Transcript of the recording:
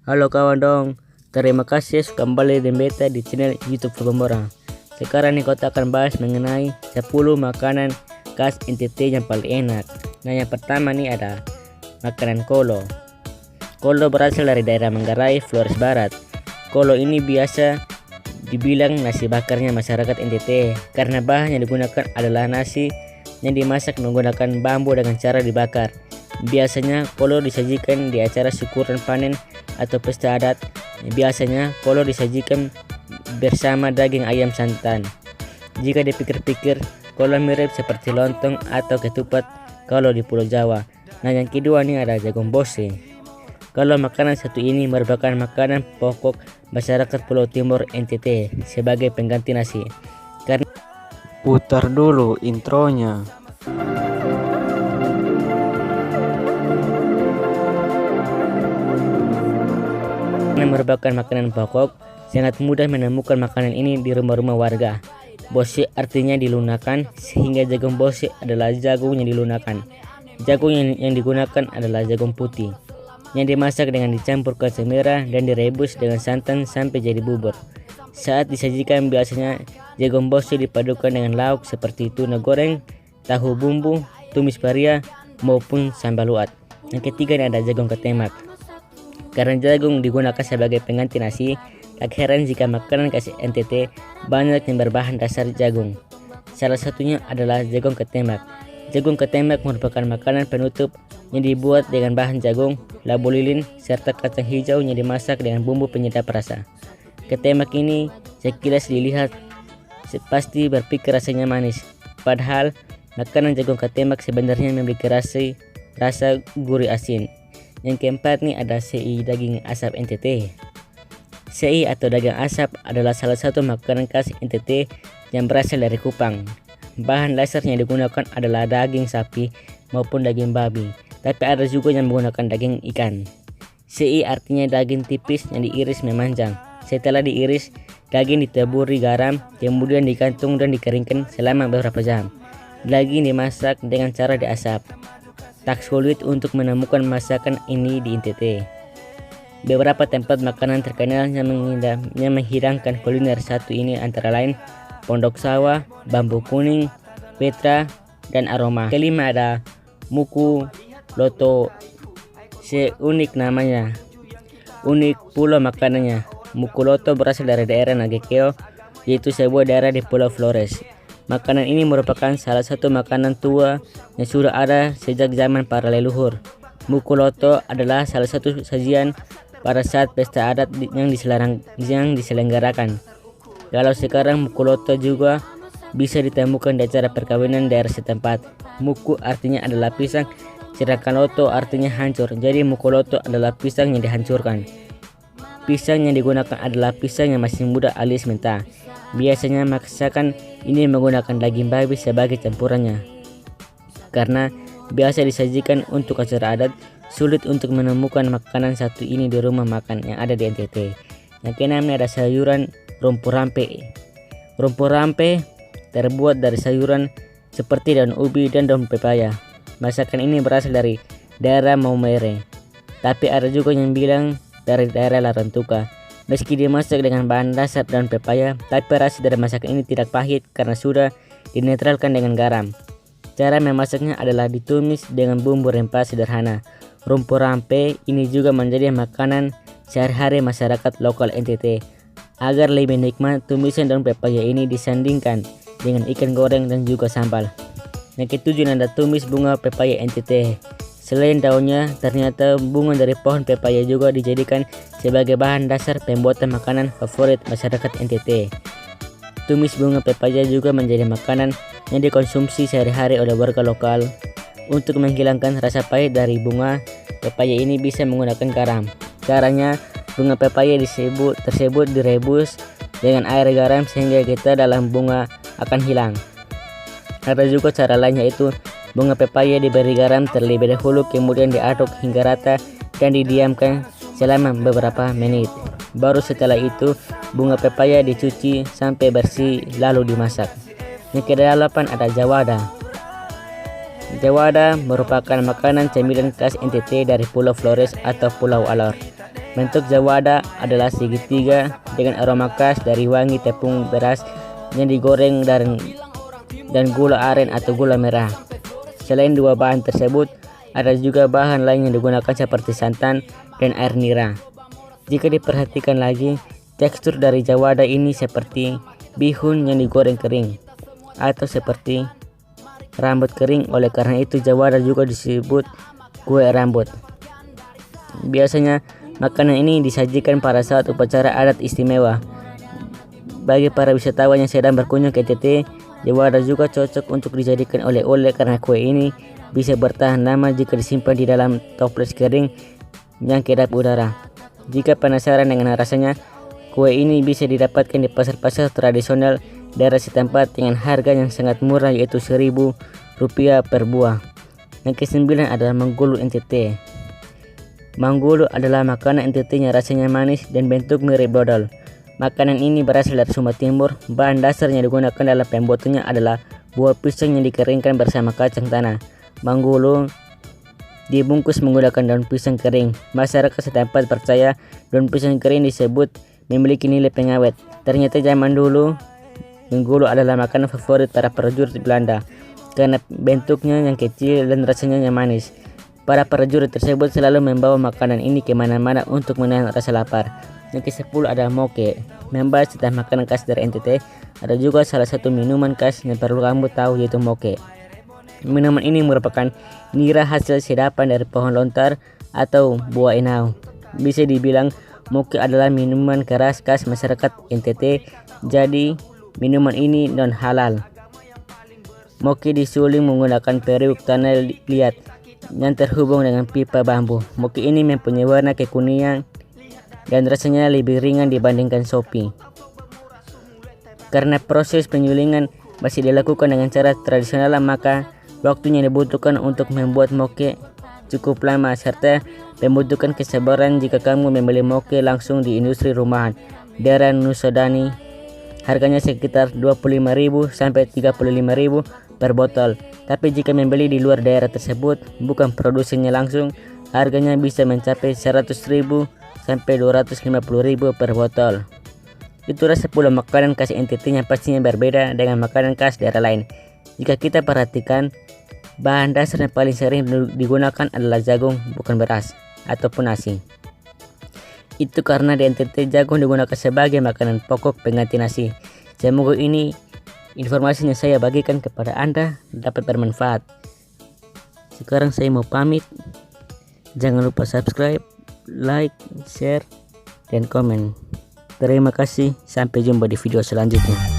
Halo kawan dong, terima kasih sudah kembali di beta di channel YouTube Pemborang. Sekarang nih kita akan bahas mengenai 10 makanan khas NTT yang paling enak. Nah, yang pertama nih ada makanan kolo. Kolo berasal dari daerah Manggarai, Flores Barat. Kolo ini biasa dibilang nasi bakarnya masyarakat NTT karena bahan yang digunakan adalah nasi yang dimasak menggunakan bambu dengan cara dibakar. Biasanya kolo disajikan di acara syukuran panen atau pesta adat. Biasanya kolo disajikan bersama daging ayam santan. Jika dipikir-pikir, kolo mirip seperti lontong atau ketupat kalau di Pulau Jawa. Nah, yang kedua nih ada jagung bose. Kalau makanan satu ini merupakan makanan pokok masyarakat Pulau Timur NTT sebagai pengganti nasi. Karena Putar dulu intronya. merupakan makanan pokok, sangat mudah menemukan makanan ini di rumah-rumah warga. Bose artinya dilunakan, sehingga jagung bose adalah jagung yang dilunakan. Jagung yang digunakan adalah jagung putih, yang dimasak dengan dicampur ke merah dan direbus dengan santan sampai jadi bubur. Saat disajikan biasanya jagung bose dipadukan dengan lauk seperti tuna goreng, tahu bumbu, tumis paria, maupun sambal luat. Yang ketiga ada jagung ketemak. Karena jagung digunakan sebagai pengganti nasi, tak heran jika makanan khas NTT banyak yang berbahan dasar jagung. Salah satunya adalah jagung ketemak. Jagung ketemak merupakan makanan penutup yang dibuat dengan bahan jagung, labu lilin, serta kacang hijau yang dimasak dengan bumbu penyedap rasa. Ketemak ini sekilas dilihat pasti berpikir rasanya manis, padahal makanan jagung ketemak sebenarnya memiliki rasa gurih asin. Yang keempat nih ada CI daging asap NTT. CI atau daging asap adalah salah satu makanan khas NTT yang berasal dari Kupang. Bahan dasar yang digunakan adalah daging sapi maupun daging babi, tapi ada juga yang menggunakan daging ikan. CI artinya daging tipis yang diiris memanjang. Setelah diiris, daging ditaburi garam, kemudian digantung dan dikeringkan selama beberapa jam. Daging dimasak dengan cara diasap. Tak sulit untuk menemukan masakan ini di NTT. Beberapa tempat makanan terkenal yang menghidangkan kuliner satu ini antara lain Pondok Sawah, Bambu Kuning, Petra, dan Aroma. Kelima ada Muku Loto. Seunik namanya, unik pula makanannya. Muku Loto berasal dari daerah Nagekeo, yaitu sebuah daerah di Pulau Flores. Makanan ini merupakan salah satu makanan tua yang sudah ada sejak zaman para leluhur. Muku Loto adalah salah satu sajian pada saat pesta adat yang diselenggarakan. Kalau sekarang Muku Loto juga bisa ditemukan di acara perkawinan daerah setempat. Muku artinya adalah pisang, sedangkan Loto artinya hancur. Jadi Muku Loto adalah pisang yang dihancurkan. Pisang yang digunakan adalah pisang yang masih muda alias mentah. Biasanya masakan ini menggunakan daging babi sebagai campurannya. Karena biasa disajikan untuk acara adat, sulit untuk menemukan makanan satu ini di rumah makan yang ada di NTT. Yang keenam ada sayuran rumpur rampe. Rumpur rampe terbuat dari sayuran seperti daun ubi dan daun pepaya. Masakan ini berasal dari daerah Maumere, tapi ada juga yang bilang dari daerah Larantuka. Meski dimasak dengan bahan dasar daun pepaya, tapi rasa dari masakan ini tidak pahit karena sudah dinetralkan dengan garam. Cara memasaknya adalah ditumis dengan bumbu rempah sederhana. Rumpur rampe ini juga menjadi makanan sehari-hari masyarakat lokal NTT. Agar lebih nikmat, tumisan daun pepaya ini disandingkan dengan ikan goreng dan juga sambal. Yang ketujuh ada tumis bunga pepaya NTT. Selain daunnya, ternyata bunga dari pohon pepaya juga dijadikan sebagai bahan dasar pembuatan makanan favorit masyarakat NTT. Tumis bunga pepaya juga menjadi makanan yang dikonsumsi sehari-hari oleh warga lokal. Untuk menghilangkan rasa pahit dari bunga pepaya ini bisa menggunakan garam. Caranya, bunga pepaya tersebut direbus dengan air garam sehingga getah dalam bunga akan hilang. Ada juga cara lain, yaitu bunga pepaya diberi garam terlebih dahulu, kemudian diaduk hingga rata dan didiamkan selama beberapa menit. Baru setelah itu bunga pepaya dicuci sampai bersih lalu dimasak. Yang kedelapan ada jawada. Jawada merupakan makanan cemilan khas NTT dari Pulau Flores atau Pulau Alor. Bentuk jawada adalah segitiga dengan aroma khas dari wangi tepung beras yang digoreng dan gula aren atau gula merah. Selain dua bahan tersebut, ada juga bahan lain yang digunakan seperti santan dan air nira. Jika diperhatikan lagi, tekstur dari jawada ini seperti bihun yang digoreng kering atau seperti rambut kering. Oleh karena itu jawada juga disebut kue rambut. Biasanya makanan ini disajikan pada saat upacara adat istimewa. Bagi para wisatawan yang sedang berkunjung ke NTT, jawada juga cocok untuk dijadikan oleh-oleh karena kue ini bisa bertahan lama jika disimpan di dalam toples kering yang kedap udara. Jika penasaran dengan rasanya, kue ini bisa didapatkan di pasar-pasar tradisional daerah setempat dengan harga yang sangat murah, yaitu Rp1.000 per buah. Yang ke-9 adalah Manggulu NTT. Manggulu adalah makanan NTT yang rasanya manis dan bentuk mirip dodol. Makanan ini berasal dari Sumba Timur. Bahan dasar yang digunakan dalam pembuatannya adalah buah pisang yang dikeringkan bersama kacang tanah. Manggulu dibungkus menggunakan daun pisang kering. Masyarakat setempat percaya daun pisang kering disebut memiliki nilai pengawet. Ternyata zaman dulu Manggulu adalah makanan favorit para prajurit Belanda karena bentuknya yang kecil dan rasanya yang manis. Para prajurit tersebut selalu membawa makanan ini kemana-mana untuk menahan rasa lapar. Yang ke-10 adalah moke. Membahas tentang makanan khas dari NTT, ada juga salah satu minuman khas yang perlu kamu tahu, yaitu moke. Minuman ini merupakan nira hasil sedapan dari pohon lontar atau buah enau. Bisa dibilang moke adalah minuman keras khas masyarakat NTT, jadi minuman ini non halal. Moke disuling menggunakan periuk tanah liat yang terhubung dengan pipa bambu. Moke ini mempunyai warna kekuningan dan rasanya lebih ringan dibandingkan sopi. Karena proses penyulingan masih dilakukan dengan cara tradisional, maka waktu yang dibutuhkan untuk membuat moke cukup lama, serta membutuhkan kesabaran jika kamu membeli moke langsung di industri rumahan daerah Nusodani. Harganya sekitar Rp25.000 sampai Rp35.000 per botol. Tapi jika membeli di luar daerah tersebut, bukan produsennya langsung, harganya bisa mencapai Rp100.000 sampai Rp250.000 per botol. Itulah 10 makanan khas NTT yang pastinya berbeda dengan makanan khas daerah lain. Jika kita perhatikan, bahan dasar yang paling sering digunakan adalah jagung, bukan beras ataupun nasi. Itu karena di NTT jagung digunakan sebagai makanan pokok pengganti nasi. Semoga ini informasi yang saya bagikan kepada Anda dapat bermanfaat. Sekarang saya mau pamit. Jangan lupa subscribe, like, share, dan komen. Terima kasih. Sampai jumpa di video selanjutnya.